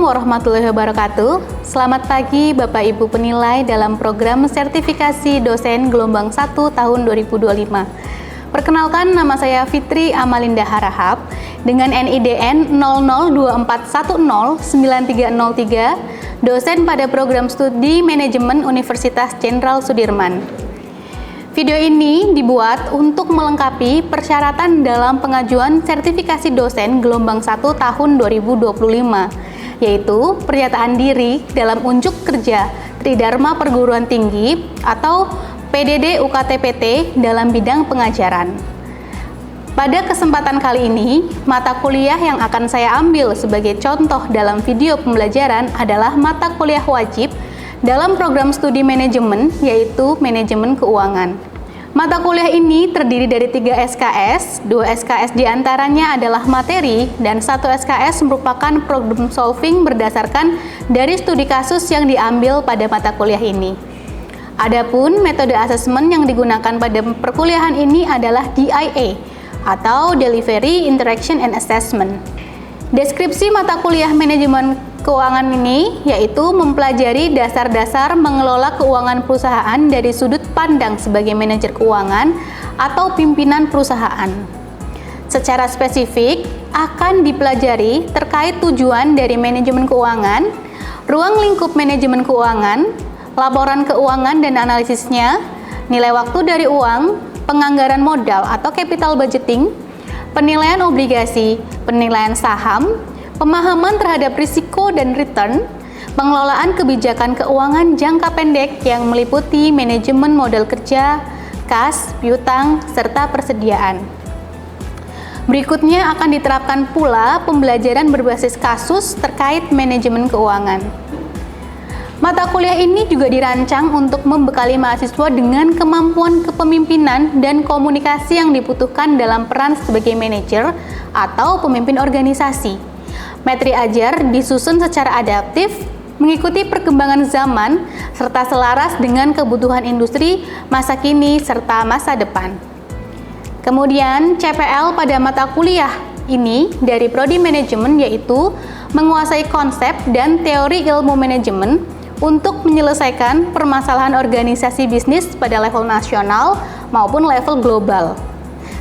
Assalamualaikum warahmatullahi wabarakatuh. Selamat pagi Bapak Ibu penilai dalam program sertifikasi dosen gelombang 1 tahun 2025. Perkenalkan, nama saya Fitri Amalinda Harahap dengan NIDN 0024109303, dosen pada program studi manajemen Universitas Jenderal Sudirman. Video ini dibuat untuk melengkapi persyaratan dalam pengajuan sertifikasi dosen gelombang 1 tahun 2025, yaitu pernyataan diri dalam unjuk kerja Tridharma Perguruan Tinggi atau PDD UKT-PT dalam bidang pengajaran. Pada kesempatan kali ini, mata kuliah yang akan saya ambil sebagai contoh dalam video pembelajaran adalah mata kuliah wajib dalam program studi manajemen, yaitu manajemen keuangan. Mata kuliah ini terdiri dari 3 SKS, 2 SKS diantaranya adalah materi, dan 1 SKS merupakan problem solving berdasarkan dari studi kasus yang diambil pada mata kuliah ini. Adapun metode asesmen yang digunakan pada perkuliahan ini adalah DIA, atau Delivery, Interaction, and Assessment. Deskripsi mata kuliah manajemen keuangan ini yaitu mempelajari dasar-dasar mengelola keuangan perusahaan dari sudut pandang sebagai manajer keuangan atau pimpinan perusahaan. Secara spesifik akan dipelajari terkait tujuan dari manajemen keuangan, ruang lingkup manajemen keuangan, laporan keuangan dan analisisnya, nilai waktu dari uang, penganggaran modal atau capital budgeting, penilaian obligasi, penilaian saham, pemahaman terhadap risiko dan return, pengelolaan kebijakan keuangan jangka pendek yang meliputi manajemen modal kerja, kas, piutang, serta persediaan. Berikutnya akan diterapkan pula pembelajaran berbasis kasus terkait manajemen keuangan. Mata kuliah ini juga dirancang untuk membekali mahasiswa dengan kemampuan kepemimpinan dan komunikasi yang dibutuhkan dalam peran sebagai manajer atau pemimpin organisasi. Materi ajar disusun secara adaptif, mengikuti perkembangan zaman, serta selaras dengan kebutuhan industri masa kini serta masa depan. Kemudian CPL pada mata kuliah ini dari Prodi Manajemen yaitu menguasai konsep dan teori ilmu manajemen untuk menyelesaikan permasalahan organisasi bisnis pada level nasional maupun level global.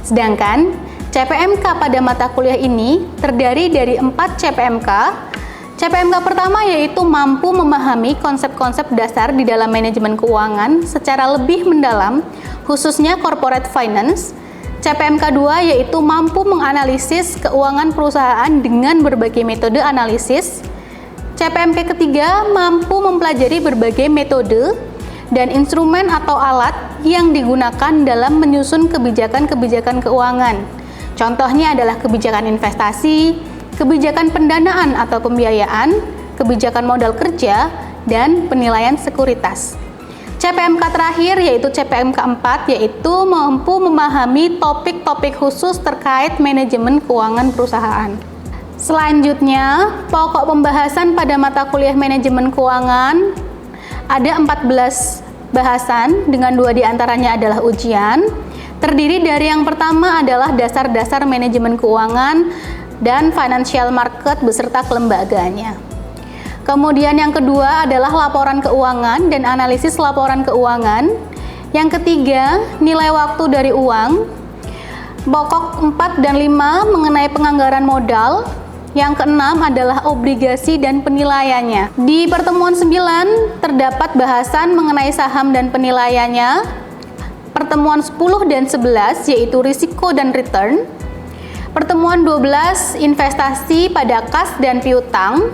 Sedangkan CPMK pada mata kuliah ini terdiri dari 4 CPMK. CPMK pertama yaitu mampu memahami konsep-konsep dasar di dalam manajemen keuangan secara lebih mendalam, khususnya corporate finance. CPMK 2 yaitu mampu menganalisis keuangan perusahaan dengan berbagai metode analisis. CPMK ketiga mampu mempelajari berbagai metode dan instrumen atau alat yang digunakan dalam menyusun kebijakan-kebijakan keuangan. Contohnya adalah kebijakan investasi, kebijakan pendanaan atau pembiayaan, kebijakan modal kerja, dan penilaian sekuritas. CPMK terakhir yaitu CPMK 4 yaitu mampu memahami topik-topik khusus terkait manajemen keuangan perusahaan. Selanjutnya, pokok pembahasan pada mata kuliah manajemen keuangan ada 14 bahasan dengan 2 diantaranya adalah ujian. Terdiri dari yang pertama adalah dasar-dasar manajemen keuangan dan financial market beserta kelembagaannya. Kemudian yang kedua adalah laporan keuangan dan analisis laporan keuangan. Yang ketiga, nilai waktu dari uang. Pokok 4 dan 5 mengenai penganggaran modal. Yang keenam adalah obligasi dan penilaiannya. Di pertemuan 9 terdapat bahasan mengenai saham dan penilaiannya. Pertemuan 10 dan 11 yaitu risiko dan return. Pertemuan 12 investasi pada kas dan piutang.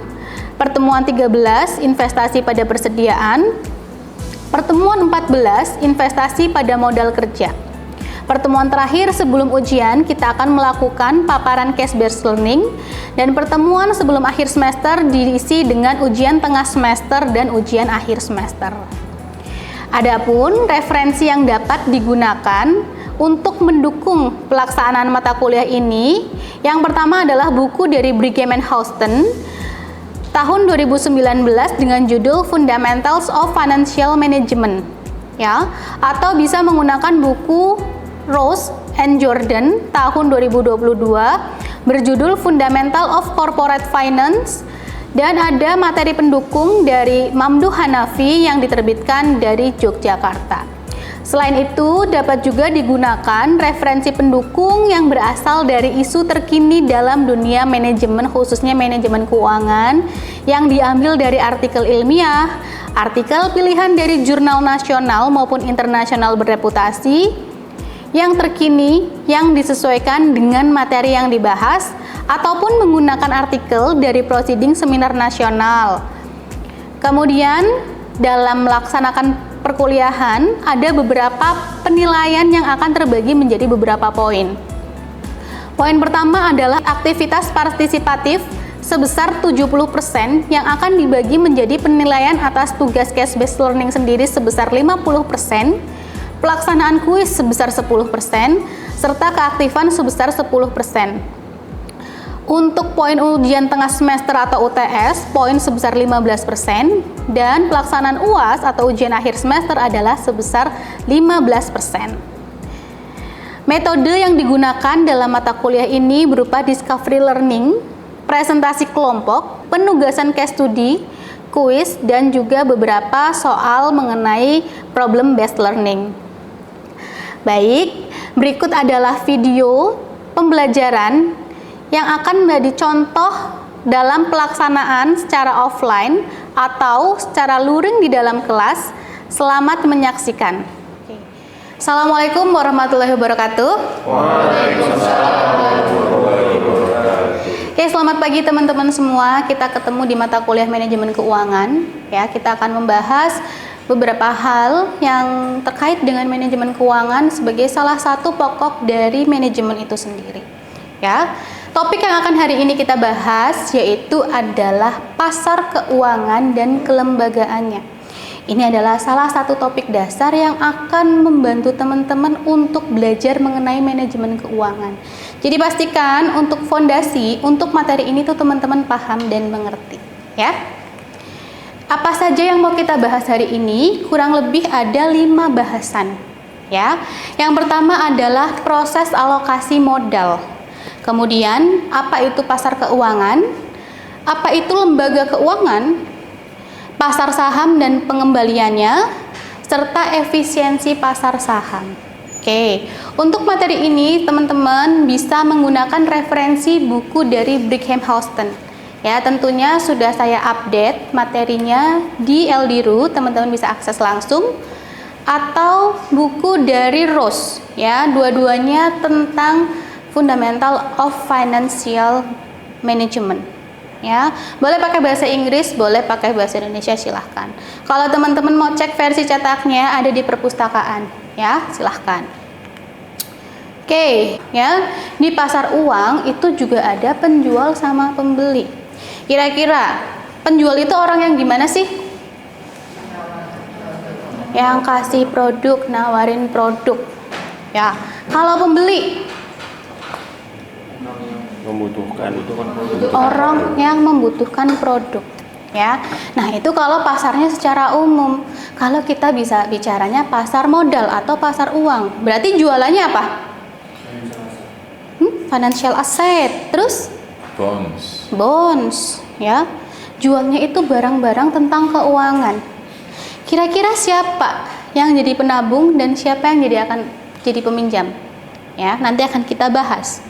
Pertemuan 13 investasi pada persediaan. Pertemuan 14 investasi pada modal kerja. Pertemuan terakhir sebelum ujian kita akan melakukan paparan case based learning, dan pertemuan sebelum akhir semester diisi dengan ujian tengah semester dan ujian akhir semester. Adapun referensi yang dapat digunakan untuk mendukung pelaksanaan mata kuliah ini, yang pertama adalah buku dari Brigham and Houston tahun 2019 dengan judul Fundamentals of Financial Management, ya, atau bisa menggunakan buku Rose and Jordan tahun 2022 berjudul Fundamental of Corporate Finance Dan ada materi pendukung dari Mamdu Hanafi yang diterbitkan dari Yogyakarta. Selain itu, dapat juga digunakan referensi pendukung yang berasal dari isu terkini dalam dunia manajemen, khususnya manajemen keuangan, yang diambil dari artikel ilmiah, artikel pilihan dari jurnal nasional maupun internasional berreputasi, yang terkini, yang disesuaikan dengan materi yang dibahas, ataupun menggunakan artikel dari proceeding seminar nasional. Kemudian, dalam melaksanakan perkuliahan, ada beberapa penilaian yang akan terbagi menjadi beberapa poin. Poin pertama adalah aktivitas partisipatif sebesar 70% yang akan dibagi menjadi penilaian atas tugas case-based learning sendiri sebesar 50%, pelaksanaan kuis sebesar 10%, serta keaktifan sebesar 10%. Untuk poin ujian tengah semester atau UTS, poin sebesar 15%, dan pelaksanaan UAS atau ujian akhir semester adalah sebesar 15%. Metode yang digunakan dalam mata kuliah ini berupa discovery learning, presentasi kelompok, penugasan case study, kuis, dan juga beberapa soal mengenai problem based learning. Baik, berikut adalah video pembelajaran yang akan menjadi contoh dalam pelaksanaan secara offline atau secara luring di dalam kelas. Selamat menyaksikan. Assalamualaikum warahmatullahi wabarakatuh. Waalaikumsalam warahmatullahi wabarakatuh. Oke, selamat pagi teman-teman semua. Kita ketemu di mata kuliah manajemen keuangan. Ya, kita akan membahas beberapa hal yang terkait dengan manajemen keuangan sebagai salah satu pokok dari manajemen itu sendiri. Ya. Topik yang akan hari ini kita bahas yaitu adalah pasar keuangan dan kelembagaannya. Ini adalah salah satu topik dasar yang akan membantu teman-teman untuk belajar mengenai manajemen keuangan. Jadi pastikan untuk fondasi, untuk materi ini tuh teman-teman paham dan mengerti, ya. Apa saja yang mau kita bahas hari ini? Kurang lebih ada 5 bahasan, ya. Yang pertama adalah proses alokasi modal. Kemudian, apa itu pasar keuangan? Apa itu lembaga keuangan? Pasar saham dan pengembaliannya, serta efisiensi pasar saham. Oke, untuk materi ini teman-teman bisa menggunakan referensi buku dari Brigham Houston. Ya, tentunya sudah saya update materinya di LDRU, teman-teman bisa akses langsung, atau buku dari Rose. Ya, dua-duanya tentang Fundamental of Financial Management. Ya, boleh pakai bahasa Inggris, boleh pakai bahasa Indonesia, silahkan. Kalau teman-teman mau cek versi cetaknya ada di perpustakaan, ya, silahkan. Oke, ya, di pasar uang itu juga ada penjual sama pembeli. Kira-kira penjual itu orang yang gimana sih? Yang kasih produk, nawarin produk. Ya, kalau pembeli membutuhkan orang yang membutuhkan produk, ya. Nah, itu kalau pasarnya secara umum. Kalau kita bisa bicaranya pasar modal atau pasar uang, berarti jualannya apa? Financial asset. Terus bonds, ya. Jualnya itu barang-barang tentang keuangan. Kira-kira siapa yang jadi penabung dan siapa yang akan jadi peminjam? Ya, nanti akan kita bahas.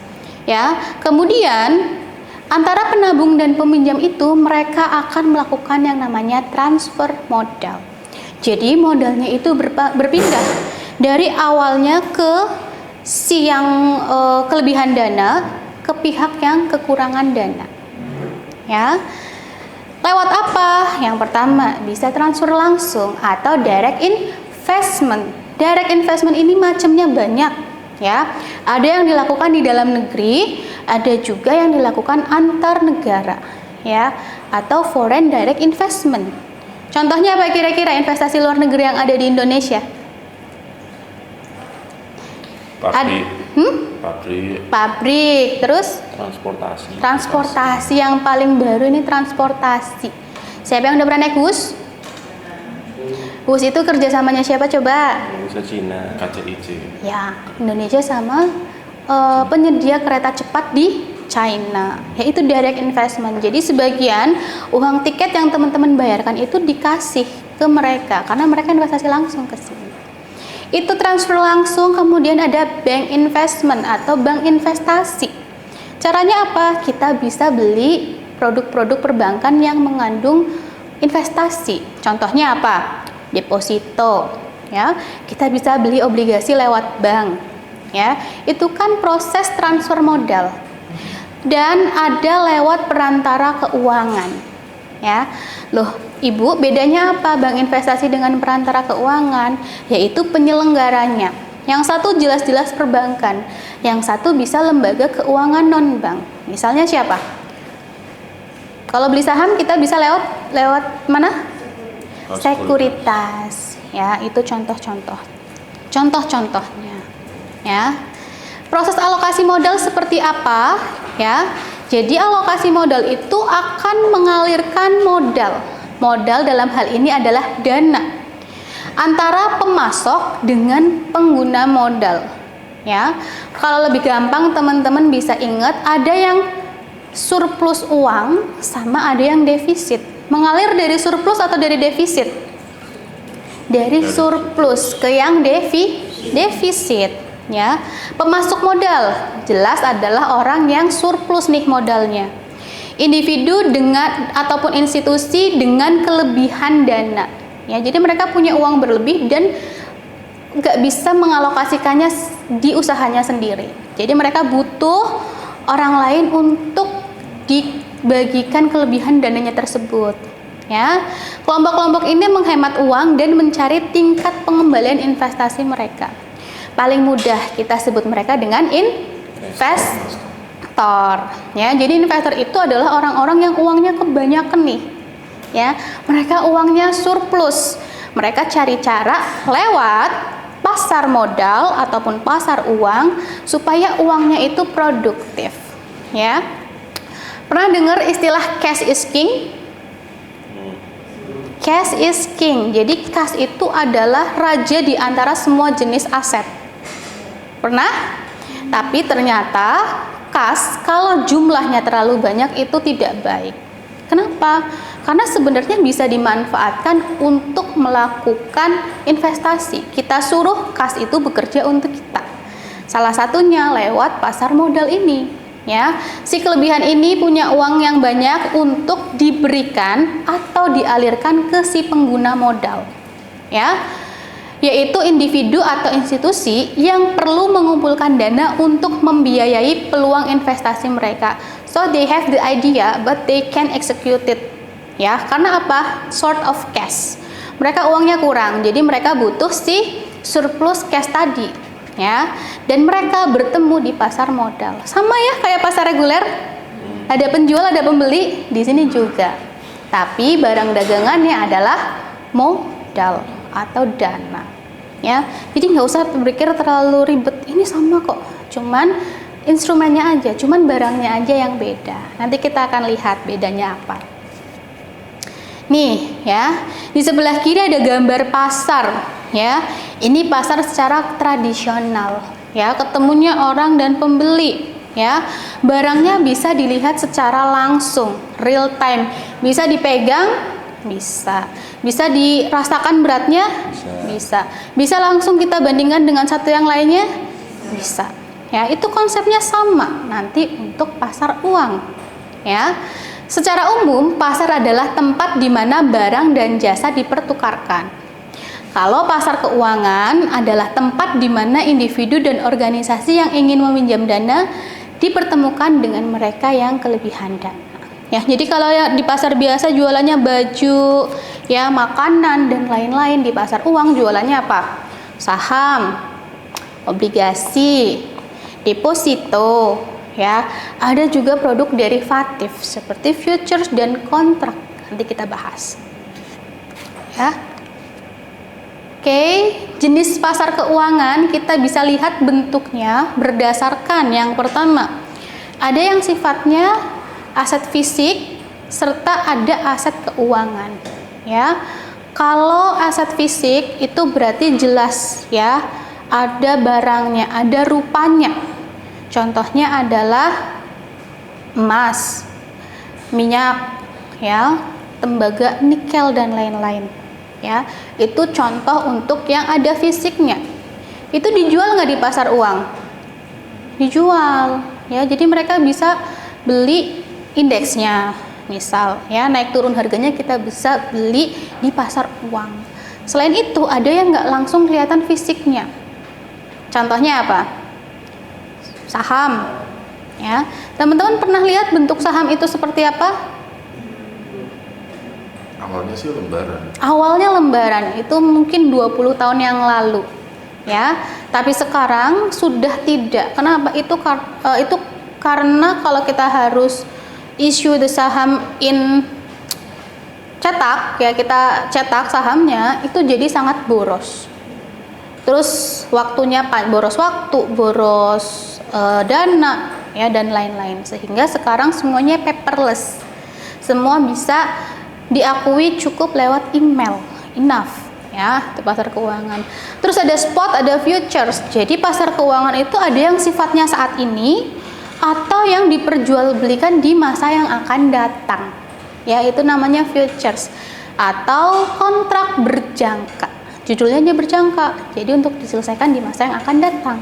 Ya, kemudian antara penabung dan peminjam itu mereka akan melakukan yang namanya transfer modal. Jadi modalnya itu berpindah dari awalnya ke si yang kelebihan dana ke pihak yang kekurangan dana. Ya. Lewat apa? Yang pertama bisa transfer langsung atau direct investment. Direct investment ini macamnya banyak. Ya, ada yang dilakukan di dalam negeri, ada juga yang dilakukan antar negara, ya, atau foreign direct investment. Contohnya apa kira-kira investasi luar negeri yang ada di Indonesia? Pabrik, terus transportasi yang paling baru ini transportasi. Siapa yang udah pernah naik bus? Bus itu kerjasamanya siapa coba? Indonesia, Cina, KCIC. Ya, Indonesia sama penyedia kereta cepat di China, yaitu direct investment. Jadi sebagian uang tiket yang teman-teman bayarkan itu dikasih ke mereka karena mereka investasi langsung ke sini. Itu transfer langsung. Kemudian ada bank investment atau bank investasi. Caranya apa? Kita bisa beli produk-produk perbankan yang mengandung investasi. Contohnya apa? Deposito, ya. Kita bisa beli obligasi lewat bank, ya. Itu kan proses transfer modal. Dan ada lewat perantara keuangan, ya. Loh, Ibu, bedanya apa bank investasi dengan perantara keuangan? Yaitu penyelenggaranya. Yang satu jelas-jelas perbankan, yang satu bisa lembaga keuangan non-bank. Misalnya siapa? Kalau beli saham kita bisa lewat mana? Sekuritas, ya. Itu contohnya, ya. Proses alokasi modal seperti apa, ya? Jadi alokasi modal itu akan mengalirkan modal. Modal dalam hal ini adalah dana antara pemasok dengan pengguna modal, ya. Kalau lebih gampang teman-teman bisa ingat, ada yang surplus uang sama ada yang defisit. Mengalir dari surplus atau dari defisit? Dari surplus ke yang defisit, ya. Pemasok modal jelas adalah orang yang surplus nih modalnya. Individu dengan ataupun institusi dengan kelebihan dana, ya. Jadi mereka punya uang berlebih dan nggak bisa mengalokasikannya di usahanya sendiri. Jadi mereka butuh orang lain untuk dibagikan kelebihan dananya tersebut, ya. Kelompok-kelompok ini menghemat uang dan mencari tingkat pengembalian investasi mereka. Paling mudah kita sebut mereka dengan investor, ya. Jadi investor itu adalah orang-orang yang uangnya kebanyakan nih, ya. Mereka uangnya surplus. Mereka cari cara lewat pasar modal ataupun pasar uang supaya uangnya itu produktif, ya. Pernah dengar istilah cash is king? Cash is king. Jadi cash itu adalah raja di antara semua jenis aset. Pernah? Tapi ternyata cash kalau jumlahnya terlalu banyak itu tidak baik. Kenapa? Karena sebenarnya bisa dimanfaatkan untuk melakukan investasi. Kita suruh cash itu bekerja untuk kita. Salah satunya lewat pasar modal ini, ya. Si kelebihan ini punya uang yang banyak untuk diberikan atau dialirkan ke si pengguna modal, ya. Yaitu individu atau institusi yang perlu mengumpulkan dana untuk membiayai peluang investasi mereka. So they have the idea but they can execute it, ya. Karena apa? Short of cash. Mereka uangnya kurang, jadi mereka butuh si surplus cash tadi, ya. Dan mereka bertemu di pasar modal. Sama ya kayak pasar reguler. Ada penjual, ada pembeli, di sini juga. Tapi barang dagangannya adalah modal atau dana, ya. Jadi nggak usah berpikir terlalu ribet, ini sama kok, cuman instrumennya aja, cuman barangnya aja yang beda. Nanti kita akan lihat bedanya apa. Nih, ya, di sebelah kiri ada gambar pasar, ya. Ini pasar secara tradisional, ya, ketemunya orang dan pembeli, ya. Barangnya bisa dilihat secara langsung, real time, bisa dipegang, bisa dirasakan beratnya, bisa langsung kita bandingkan dengan satu yang lainnya, bisa, ya. Itu konsepnya sama nanti untuk pasar uang, ya. Secara umum pasar adalah tempat di mana barang dan jasa dipertukarkan. Kalau pasar keuangan adalah tempat di mana individu dan organisasi yang ingin meminjam dana dipertemukan dengan mereka yang kelebihan dana. Ya, jadi kalau ya di pasar biasa jualannya baju, ya, makanan dan lain-lain, di pasar uang jualannya apa? Saham, obligasi, deposito, ya. Ada juga produk derivatif seperti futures dan kontrak. Nanti kita bahas. Ya. Oke, jenis pasar keuangan kita bisa lihat bentuknya berdasarkan yang pertama, ada yang sifatnya aset fisik serta ada aset keuangan, ya. Kalau aset fisik itu berarti jelas, ya, ada barangnya, ada rupanya. Contohnya adalah emas, minyak, ya, tembaga, nikel dan lain-lain. Ya, itu contoh untuk yang ada fisiknya. Itu dijual nggak di pasar uang? Dijual, ya. Jadi mereka bisa beli indeksnya, misal, ya, naik turun harganya kita bisa beli di pasar uang. Selain itu ada yang nggak langsung kelihatan fisiknya. Contohnya apa? Saham, ya. Teman-teman pernah lihat bentuk saham itu seperti apa? Awalnya sih lembaran. Awalnya lembaran, itu mungkin 20 tahun yang lalu, ya. Tapi sekarang sudah tidak. Kenapa? Itu karena kalau kita harus issue the saham in cetak, ya, kita cetak sahamnya itu jadi sangat boros. Terus waktunya boros waktu, boros dana, ya, dan lain-lain. Sehingga sekarang semuanya paperless. Semua bisa diakui cukup lewat email, enough, ya, itu pasar keuangan. Terus ada spot, ada futures. Jadi pasar keuangan itu ada yang sifatnya saat ini atau yang diperjualbelikan di masa yang akan datang. Ya, itu namanya futures atau kontrak berjangka. Judulnya aja berjangka. Jadi untuk diselesaikan di masa yang akan datang.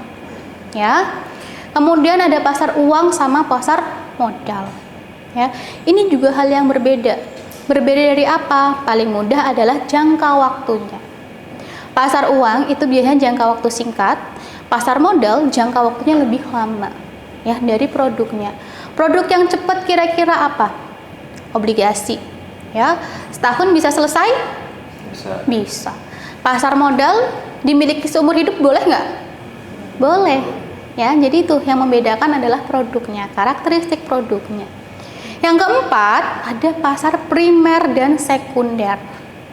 Ya. Kemudian ada pasar uang sama pasar modal. Ya. Ini juga hal yang berbeda. Berbeda dari apa? Paling mudah adalah jangka waktunya. Pasar uang itu biasanya jangka waktu singkat, pasar modal jangka waktunya lebih lama, ya, dari produknya. Produk yang cepat kira-kira apa? Obligasi, ya. Setahun bisa selesai? Bisa. Pasar modal dimiliki seumur hidup boleh nggak? Boleh, ya. Jadi itu yang membedakan adalah produknya, karakteristik produknya. Yang keempat, ada pasar primer dan sekunder.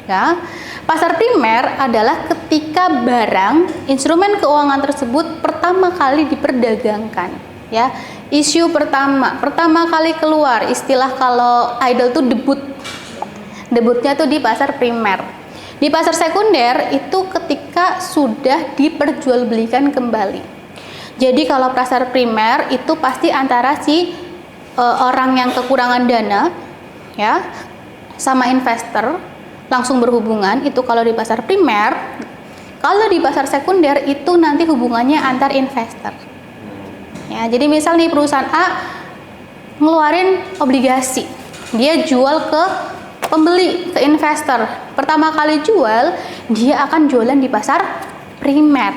Ya. Pasar primer adalah ketika barang, instrumen keuangan tersebut pertama kali diperdagangkan. Ya. Isu pertama kali keluar, istilah kalau idol tuh debut. Debutnya tuh di pasar primer. Di pasar sekunder itu ketika sudah diperjualbelikan kembali. Jadi kalau pasar primer itu pasti antara si orang yang kekurangan dana, ya, sama investor langsung berhubungan, itu kalau di pasar primer. Kalau di pasar sekunder itu nanti hubungannya antar investor. Ya, jadi misal nih perusahaan A ngeluarin obligasi, dia jual ke pembeli, ke investor. Pertama kali jual, dia akan jualan di pasar primer.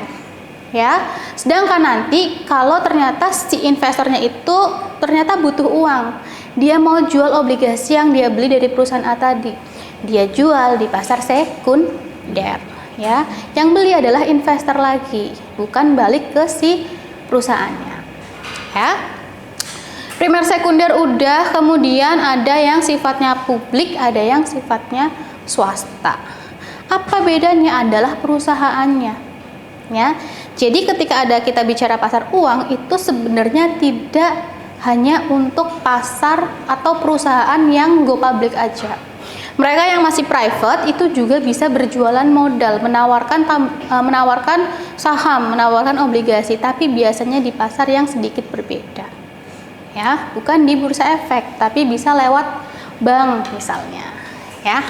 Ya, sedangkan nanti kalau ternyata si investornya itu ternyata butuh uang, dia mau jual obligasi yang dia beli dari perusahaan A tadi, dia jual di pasar sekunder, ya. Yang beli adalah investor lagi, bukan balik ke si perusahaannya, ya. Primer sekunder udah, kemudian ada yang sifatnya publik, ada yang sifatnya swasta. Apa bedanya? Adalah perusahaannya, ya. Jadi ketika kita bicara pasar uang itu sebenarnya tidak hanya untuk pasar atau perusahaan yang go public aja. Mereka yang masih private itu juga bisa berjualan modal, menawarkan saham, menawarkan obligasi, tapi biasanya di pasar yang sedikit berbeda. Ya, bukan di bursa efek, tapi bisa lewat bank misalnya, ya.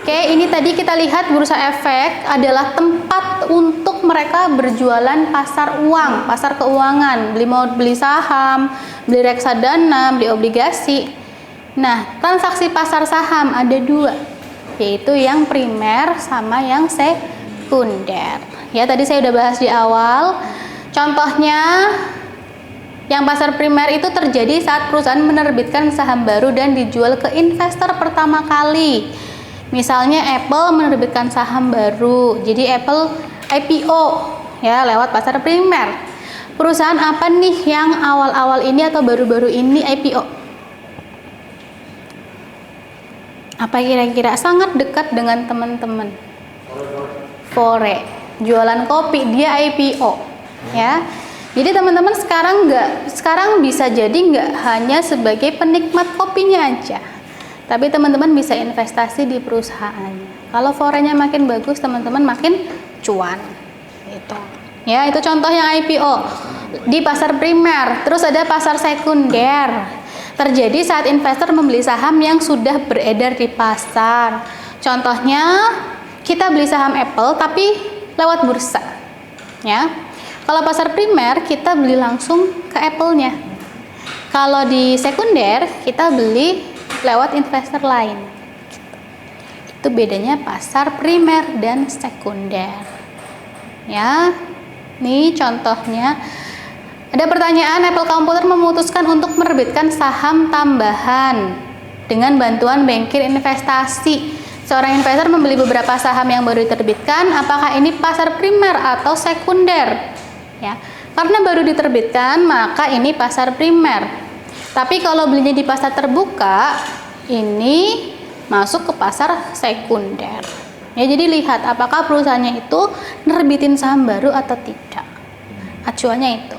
Oke, ini tadi kita lihat bursa efek adalah tempat untuk mereka berjualan pasar uang, pasar keuangan, beli saham, beli reksadana, beli obligasi. Nah, transaksi pasar saham ada dua, yaitu yang primer sama yang sekunder. Ya, tadi saya udah bahas di awal. Contohnya, yang pasar primer itu terjadi saat perusahaan menerbitkan saham baru dan dijual ke investor pertama kali. Misalnya Apple menerbitkan saham baru, jadi Apple IPO, ya, lewat pasar primer. Perusahaan apa nih yang awal-awal ini atau baru-baru ini IPO? Apa kira-kira? Sangat dekat dengan teman-teman. Fore, jualan kopi, dia IPO, ya. Jadi teman-teman sekarang bisa jadi nggak hanya sebagai penikmat kopinya aja, tapi teman-teman bisa investasi di perusahaannya. Kalau forenya makin bagus, teman-teman makin cuan. Gitu. Ya, itu contoh yang IPO di pasar primer. Terus ada pasar sekunder. terjadi saat investor membeli saham yang sudah beredar di pasar. Contohnya, kita beli saham Apple tapi lewat bursa. Ya. Kalau pasar primer, kita beli langsung ke Apple-nya. Kalau di sekunder, kita beli lewat investor lain. Itu bedanya pasar primer dan sekunder. Ya. Nih contohnya. Ada pertanyaan, Apple Computer memutuskan untuk menerbitkan saham tambahan dengan bantuan bankir investasi. Seorang investor membeli beberapa saham yang baru diterbitkan, apakah ini pasar primer atau sekunder? Ya, karena baru diterbitkan, maka ini pasar primer. Tapi kalau belinya di pasar terbuka, ini masuk ke pasar sekunder. Ya, jadi lihat apakah perusahaannya itu nerbitin saham baru atau tidak. Acuannya itu.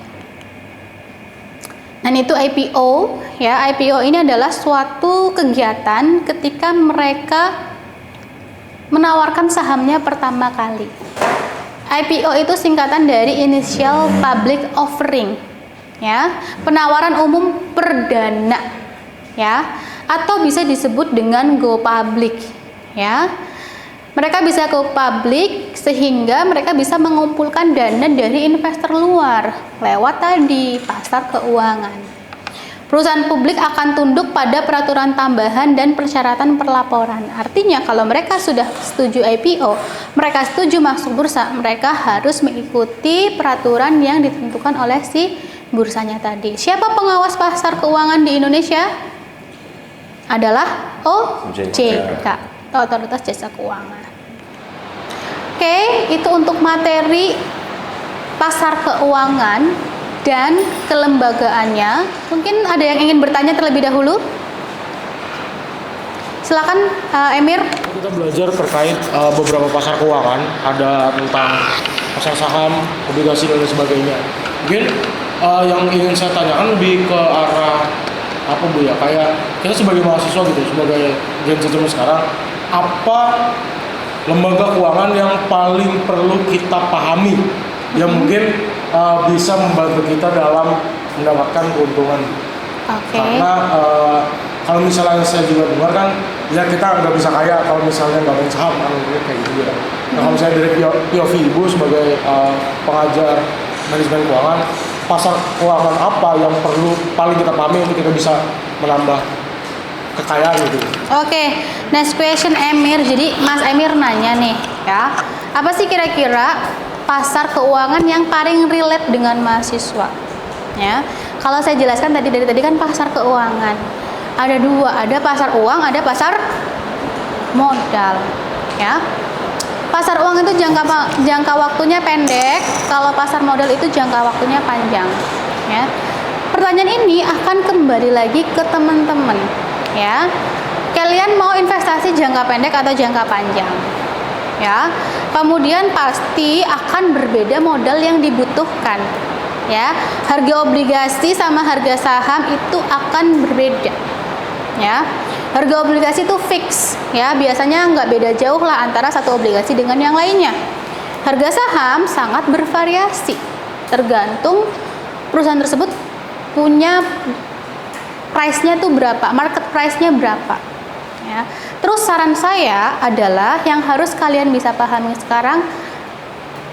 Dan itu IPO, ya. IPO ini adalah suatu kegiatan ketika mereka menawarkan sahamnya pertama kali. IPO itu singkatan dari Initial Public Offering, ya. Penawaran umum perdana, ya. Atau bisa disebut dengan go public, ya. Mereka bisa go public sehingga mereka bisa mengumpulkan dana dari investor luar lewat tadi pasar keuangan. Perusahaan publik akan tunduk pada peraturan tambahan dan persyaratan perlaporan. Artinya kalau mereka sudah setuju IPO, mereka setuju masuk bursa, mereka harus mengikuti peraturan yang ditentukan oleh si bursanya tadi. Siapa pengawas pasar keuangan di Indonesia? Adalah OJK, Otoritas Jasa Keuangan. Oke, itu untuk materi pasar keuangan dan kelembagaannya. Mungkin ada yang ingin bertanya terlebih dahulu? Silakan, Emir. Kita belajar terkait beberapa pasar keuangan, ada tentang pasar saham, obligasi dan sebagainya. Mungkin yang ingin saya tanyakan lebih ke arah apa Bu ya, kayak kita sebagai mahasiswa gitu, sebagai Gen Z sekarang, apa lembaga keuangan yang paling perlu kita pahami yang mungkin bisa membantu kita dalam mendapatkan keuntungan. Karena kalau misalnya saya juga dengar kan, ya kita nggak bisa kaya kalau misalnya nggak main saham kan, kayak gitu ya. Nah kalau misalnya dari POV Ibu sebagai pengajar manajemen keuangan, pasar keuangan apa yang perlu paling kita pahami untuk kita bisa menambah kekayaan gitu. Oke, next question Emir. Jadi Mas Emir nanya nih, ya, apa sih kira-kira pasar keuangan yang paling relate dengan mahasiswa? Ya, kalau saya jelaskan tadi kan pasar keuangan ada dua, ada pasar uang, ada pasar modal. Ya, pasar uang itu jangka waktunya pendek, kalau pasar modal itu jangka waktunya panjang. Ya, pertanyaan ini akan kembali lagi ke teman-teman. Ya, kalian mau investasi jangka pendek atau jangka panjang? Ya, kemudian pasti akan berbeda modal yang dibutuhkan. Ya, harga obligasi sama harga saham itu akan berbeda. Ya, harga obligasi itu fix. Ya, biasanya nggak beda jauh lah antara satu obligasi dengan yang lainnya. Harga saham sangat bervariasi, tergantung perusahaan tersebut punya price-nya tuh berapa, market price-nya berapa. Ya. Terus saran saya adalah yang harus kalian bisa pahami sekarang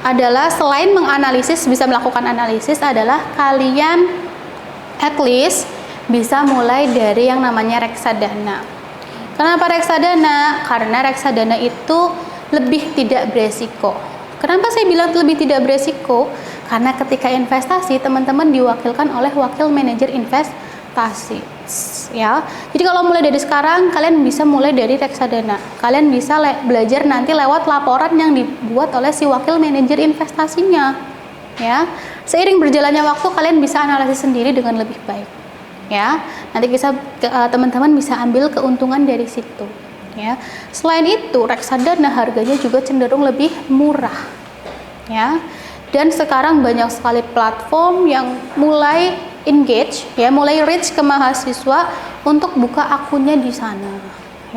adalah selain menganalisis, bisa melakukan analisis, adalah kalian at least bisa mulai dari yang namanya reksadana. Kenapa reksadana? Karena reksadana itu lebih tidak beresiko. Kenapa saya bilang lebih tidak beresiko? Karena ketika investasi, teman-teman diwakilkan oleh wakil manajer investasi. Ya, jadi kalau mulai dari sekarang kalian bisa mulai dari reksadana. Kalian bisa belajar nanti lewat laporan yang dibuat oleh si wakil manajer investasinya. Ya, seiring berjalannya waktu kalian bisa analisis sendiri dengan lebih baik. Ya, nanti bisa teman-teman bisa ambil keuntungan dari situ. Ya, selain itu reksadana harganya juga cenderung lebih murah. Ya, dan sekarang banyak sekali platform yang mulai engage, ya, mulai reach ke mahasiswa untuk buka akunnya di sana.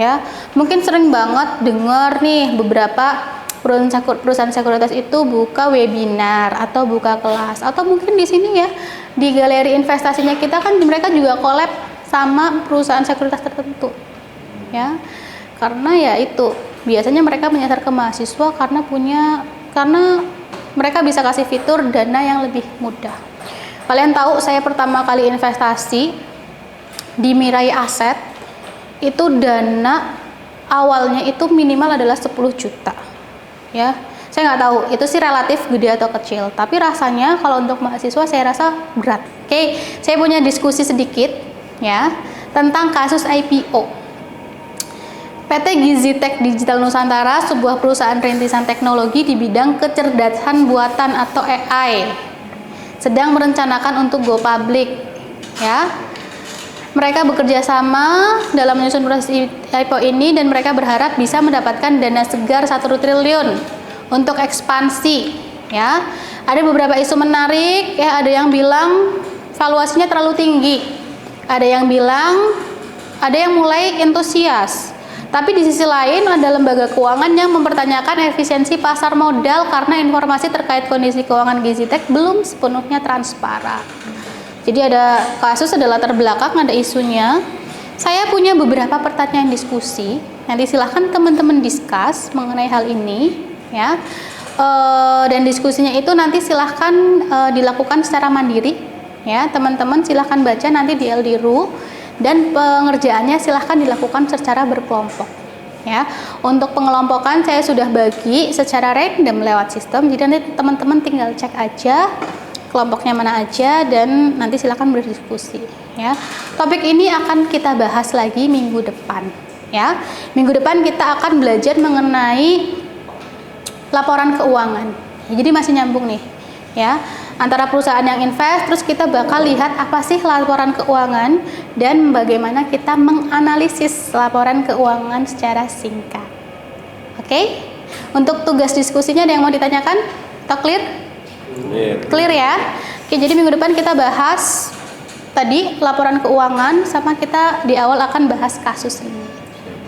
Ya, mungkin sering banget dengar nih beberapa perusahaan sekuritas itu buka webinar atau buka kelas, atau mungkin di sini ya di galeri investasinya kita kan mereka juga collab sama perusahaan sekuritas tertentu. Ya. Karena ya itu biasanya mereka menyasar ke mahasiswa karena mereka bisa kasih fitur dana yang lebih mudah. Kalian tahu saya pertama kali investasi di Mirai Aset itu dana awalnya itu minimal adalah 10 juta. Ya. Saya nggak tahu itu sih relatif gede atau kecil, tapi rasanya kalau untuk mahasiswa saya rasa berat. Oke, saya punya diskusi sedikit ya tentang kasus IPO. PT Gizi Tech Digital Nusantara, sebuah perusahaan rintisan teknologi di bidang kecerdasan buatan atau AI, sedang merencanakan untuk go public. Ya, mereka bekerja sama dalam menyusun proses IPO ini dan mereka berharap bisa mendapatkan dana segar 1 triliun untuk ekspansi. Ya, ada beberapa isu menarik. Ya, ada yang bilang valuasinya terlalu tinggi, ada yang mulai antusias. Tapi di sisi lain ada lembaga keuangan yang mempertanyakan efisiensi pasar modal karena informasi terkait kondisi keuangan Gizi Tech belum sepenuhnya transparan. Jadi ada kasus, ada latar belakang, ada isunya. Saya punya beberapa pertanyaan diskusi. Nanti silahkan teman-teman discuss mengenai hal ini, ya. Dan diskusinya itu nanti silahkan dilakukan secara mandiri, ya. Teman-teman silahkan baca nanti di LDRU. Dan pengerjaannya silahkan dilakukan secara berkelompok. Ya, untuk pengelompokan saya sudah bagi secara random lewat sistem. Jadi nanti teman-teman tinggal cek aja kelompoknya mana aja dan nanti silahkan berdiskusi. Ya, topik ini akan kita bahas lagi minggu depan. Ya, minggu depan kita akan belajar mengenai laporan keuangan. Jadi masih nyambung nih. Ya, antara perusahaan yang invest, terus kita bakal lihat apa sih laporan keuangan dan bagaimana kita menganalisis laporan keuangan secara singkat. Oke? Untuk tugas diskusinya ada yang mau ditanyakan? Atau clear? Clear ya? Oke, jadi minggu depan kita bahas tadi laporan keuangan sama kita di awal akan bahas kasus ini.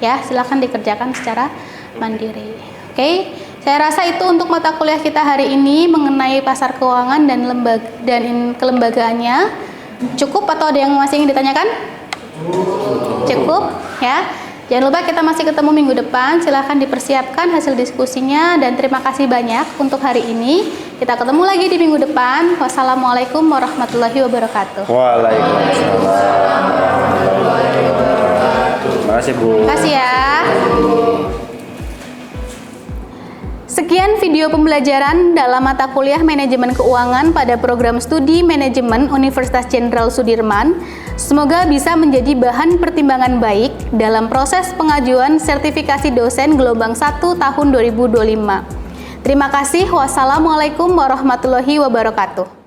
Ya, silakan dikerjakan secara mandiri. Oke? Saya rasa itu untuk mata kuliah kita hari ini mengenai pasar keuangan dan kelembagaannya. Cukup atau ada yang masih ingin ditanyakan? Cukup, ya. Jangan lupa kita masih ketemu minggu depan. Silahkan dipersiapkan hasil diskusinya dan terima kasih banyak untuk hari ini. Kita ketemu lagi di minggu depan. Wassalamualaikum warahmatullahi wabarakatuh. Waalaikumsalam. Terima kasih, Bu. Terima kasih ya. Sekian video pembelajaran dalam mata kuliah Manajemen Keuangan pada program studi Manajemen Universitas Jenderal Sudirman. Semoga bisa menjadi bahan pertimbangan baik dalam proses pengajuan sertifikasi dosen gelombang 1 tahun 2025. Terima kasih. Wassalamualaikum warahmatullahi wabarakatuh.